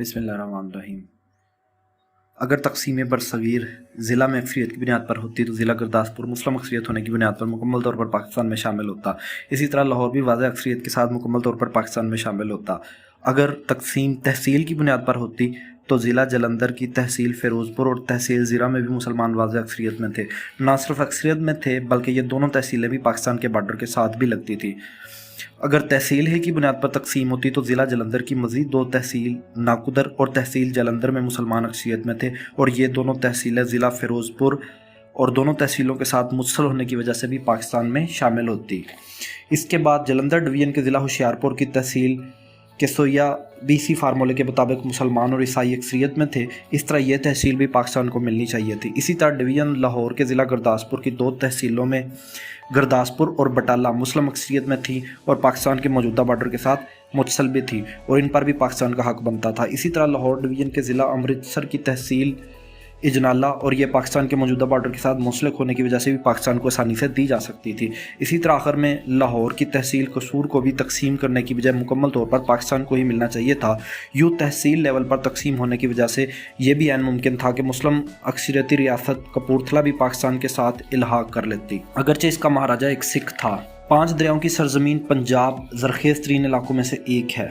بسم اللہ الرحمن الرحیم۔ اگر تقسیم برصغیر ضلع میں اکثریت کی بنیاد پر ہوتی تو ضلع گرداسپور مسلم اکثریت ہونے کی بنیاد پر مکمل طور پر پاکستان میں شامل ہوتا۔ اسی طرح لاہور بھی واضح اکثریت کے ساتھ مکمل طور پر پاکستان میں شامل ہوتا۔ اگر تقسیم تحصیل کی بنیاد پر ہوتی تو ضلع جلندھر کی تحصیل فیروز پور اور تحصیل زیرہ میں بھی مسلمان واضح اکثریت میں تھے۔ نہ صرف اکثریت میں تھے بلکہ یہ دونوں تحصیلیں بھی پاکستان کے بارڈر کے ساتھ بھی لگتی تھی۔ اگر تحصیل ہی کی بنیاد پر تقسیم ہوتی تو ضلع جلندھر کی مزید دو تحصیل ناقدر اور تحصیل جلندھر میں مسلمان اکثریت میں تھے اور یہ دونوں تحصیلیں ضلع فیروز پور اور دونوں تحصیلوں کے ساتھ متصل ہونے کی وجہ سے بھی پاکستان میں شامل ہوتی۔ اس کے بعد جلندھر ڈویژن کے ضلع ہوشیارپور کی تحصیل کیسویا BC فارمولے کے مطابق مسلمان اور عیسائی اکثریت میں تھے۔ اس طرح یہ تحصیل بھی پاکستان کو ملنی چاہیے تھی۔ اسی طرح ڈویژن لاہور کے ضلع گرداسپور کی دو تحصیلوں میں گرداسپور اور بٹالہ مسلم اکثریت میں تھی اور پاکستان کے موجودہ بارڈر کے ساتھ متصل بھی تھی اور ان پر بھی پاکستان کا حق بنتا تھا۔ اسی طرح لاہور ڈویژن کے ضلع امرتسر کی تحصیل اجنالہ اور یہ پاکستان کے موجودہ بارڈر کے ساتھ منسلک ہونے کی وجہ سے بھی پاکستان کو آسانی سے دی جا سکتی تھی۔ اسی طرح آخر میں لاہور کی تحصیل قصور کو بھی تقسیم کرنے کی بجائے مکمل طور پر پاکستان کو ہی ملنا چاہیے تھا۔ یوں تحصیل لیول پر تقسیم ہونے کی وجہ سے یہ بھی عین ممکن تھا کہ مسلم اکثریتی ریاست کپورتھلا بھی پاکستان کے ساتھ الحاق کر لیتی، اگرچہ اس کا مہاراجہ ایک سکھ تھا۔ 5 دریاؤں کی سرزمین پنجاب زرخیز ترین علاقوں میں سے ایک ہے۔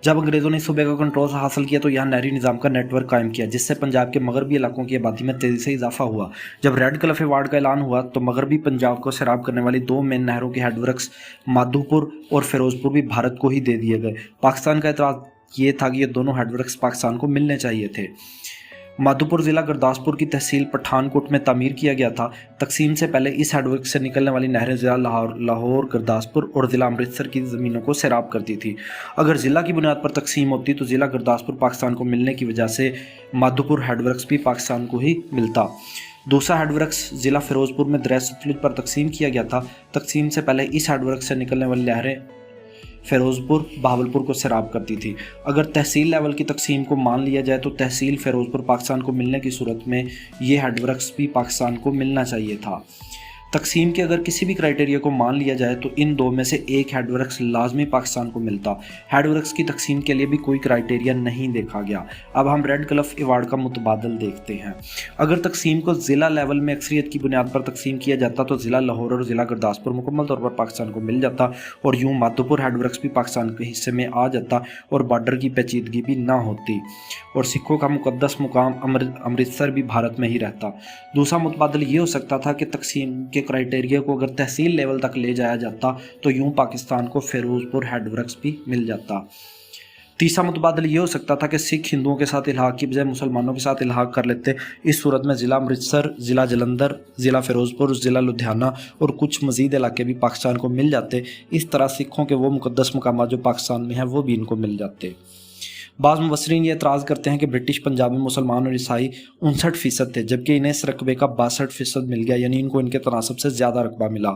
جب انگریزوں نے صوبے کا کنٹرول حاصل کیا تو یہاں نہری نظام کا نیٹ ورک قائم کیا جس سے پنجاب کے مغربی علاقوں کی آبادی میں تیزی سے اضافہ ہوا۔ جب ریڈ کلف ایوارڈ کا اعلان ہوا تو مغربی پنجاب کو سیراب کرنے والی 2 مین نہروں کے ہیڈ ورکس مادھو پور اور فیروز پور بھی بھارت کو ہی دے دیے گئے۔ پاکستان کا اعتراض یہ تھا کہ یہ دونوں ہیڈ ورکس پاکستان کو ملنے چاہیے تھے۔ مادھو پور ضلع گرداسپور کی تحصیل پٹھان کوٹ میں تعمیر کیا گیا تھا۔ تقسیم سے پہلے اس ہیڈ ورک سے نکلنے والی نہریں ضلع لاہور گرداسپور اور ضلع امرتسر کی زمینوں کو سیراب کرتی تھی۔ اگر ضلع کی بنیاد پر تقسیم ہوتی تو ضلع گرداسپور پاکستان کو ملنے کی وجہ سے مادھو پور ہیڈ ورکس بھی پاکستان کو ہی ملتا۔ دوسرا ہیڈ ورکس ضلع فیروز پور میں دریائے ستلج پر تقسیم کیا گیا تھا۔ تقسیم سے پہلے اس ہیڈ ورک سے نکلنے والی نہریں فیروز پور بہاولپور کو سیراب کرتی تھی۔ اگر تحصیل لیول کی تقسیم کو مان لیا جائے تو تحصیل فیروز پور پاکستان کو ملنے کی صورت میں یہ ہیڈ ورکس بھی پاکستان کو ملنا چاہیے تھا۔ تقسیم کے اگر کسی بھی کرائٹیریا کو مان لیا جائے تو ان دو میں سے ایک ہیڈ ورکس لازمی پاکستان کو ملتا۔ ہیڈ ورکس کی تقسیم کے لیے بھی کوئی کرائٹیریا نہیں دیکھا گیا۔ اب ہم ریڈ کلف ایوارڈ کا متبادل دیکھتے ہیں۔ اگر تقسیم کو ضلع لیول میں اکثریت کی بنیاد پر تقسیم کیا جاتا تو ضلع لاہور اور ضلع گرداسپور مکمل طور پر پاکستان کو مل جاتا اور یوں مادھو پور ہیڈ ورکس بھی پاکستان کے حصے میں آ جاتا اور بارڈر کی پیچیدگی بھی نہ ہوتی اور سکھوں کا مقدس مقام امرتسر بھی بھارت میں ہی رہتا۔ دوسرا متبادل یہ ہو سکتا تھا کہ تقسیم کے کرائٹیریا کو اگر تحصیل لیول تک لے جایا جاتا تو یوں پاکستان کو فیروز پور ہیڈ ورکس بھی مل جاتا۔ تیسرا متبادل یہ ہو سکتا تھا کہ سکھ ہندوؤں کے ساتھ الحاق کی بجائے مسلمانوں کے ساتھ الحاق کر لیتے۔ اس صورت میں ضلع امرتسر، ضلع جلندھر، ضلع فیروز پور، ضلع لدھیانہ اور کچھ مزید علاقے بھی پاکستان کو مل جاتے۔ اس طرح سکھوں کے وہ مقدس مقامات جو پاکستان میں ہیں وہ بھی ان کو مل جاتے۔ بعض مبصرین یہ اعتراض کرتے ہیں کہ برٹش پنجاب میں مسلمان اور عیسائی 59% تھے جبکہ انہیں اس رقبے کا 62% مل گیا، یعنی ان کو ان کے تناسب سے زیادہ رقبہ ملا۔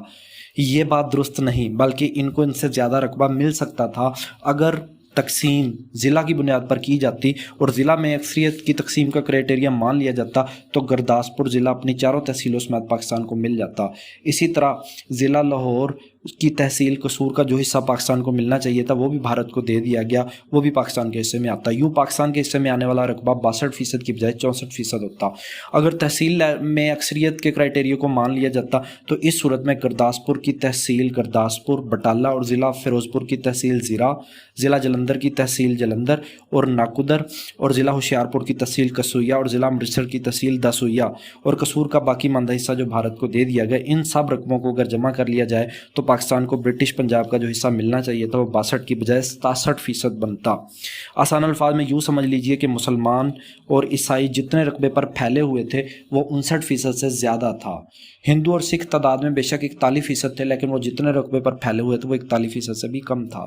یہ بات درست نہیں، بلکہ ان کو ان سے زیادہ رقبہ مل سکتا تھا اگر تقسیم ضلع کی بنیاد پر کی جاتی اور ضلع میں اکثریت کی تقسیم کا کرائٹیریا مان لیا جاتا تو گرداسپور ضلع اپنی 4 تحصیلوں سمیت پاکستان کو مل جاتا۔ اسی طرح ضلع لاہور کی تحصیل قصور کا جو حصہ پاکستان کو ملنا چاہیے تھا وہ بھی بھارت کو دے دیا گیا، وہ بھی پاکستان کے حصے میں آتا۔ یوں پاکستان کے حصے میں آنے والا رقبہ 62% کی بجائے 64% ہوتا۔ اگر تحصیل میں اکثریت کے کرائٹیریا کو مان لیا جاتا تو اس صورت میں گرداسپور کی تحصیل گرداسپور، بٹالہ اور ضلع فیروز پور کی تحصیل زیرہ، ضلع جلندھر کی تحصیل جلندھر اور ناقدر اور ضلع ہوشیارپور کی تحصیل کسویا اور ضلع امرتسر کی تحصیل دسویا اور قصور کا باقی ماندہ حصہ جو بھارت کو دے دیا گیا، ان سب رقبوں کو اگر جمع کر لیا جائے تو پاکستان کو برٹش پنجاب کا جو حصہ ملنا چاہیے تھا وہ 62 کی بجائے 67% بنتا۔ آسان الفاظ میں یوں سمجھ لیجئے کہ مسلمان اور عیسائی جتنے رقبے پر پھیلے ہوئے تھے وہ 59% سے زیادہ تھا۔ ہندو اور سکھ تعداد میں بے شک 41% تھے لیکن وہ جتنے رقبے پر پھیلے ہوئے تھے وہ 41% سے بھی کم تھا۔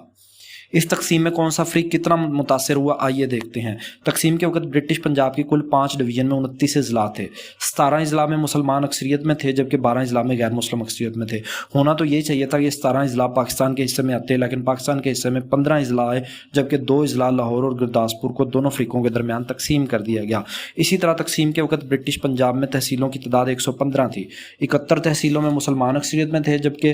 اس تقسیم میں کون سا فریق کتنا متاثر ہوا آئیے دیکھتے ہیں۔ تقسیم کے وقت برٹش پنجاب کی کل 5 ڈویژن میں 29 اضلاع تھے۔ 17 اضلاع میں مسلمان اکثریت میں تھے جبکہ 12 اضلاع میں غیر مسلم اکثریت میں تھے۔ ہونا تو یہ چاہیے تھا کہ 17 اضلاع پاکستان کے حصے میں آتے لیکن پاکستان کے حصے میں 15 اضلاع آئے جبکہ 2 اضلاع لاہور اور گرداسپور کو دونوں فریقوں کے درمیان تقسیم کر دیا گیا۔ اسی طرح تقسیم کے وقت برٹش پنجاب میں تحصیلوں کی تعداد 115 تھی۔ 71 تحصیلوں میں مسلمان اکثریت میں تھے جبکہ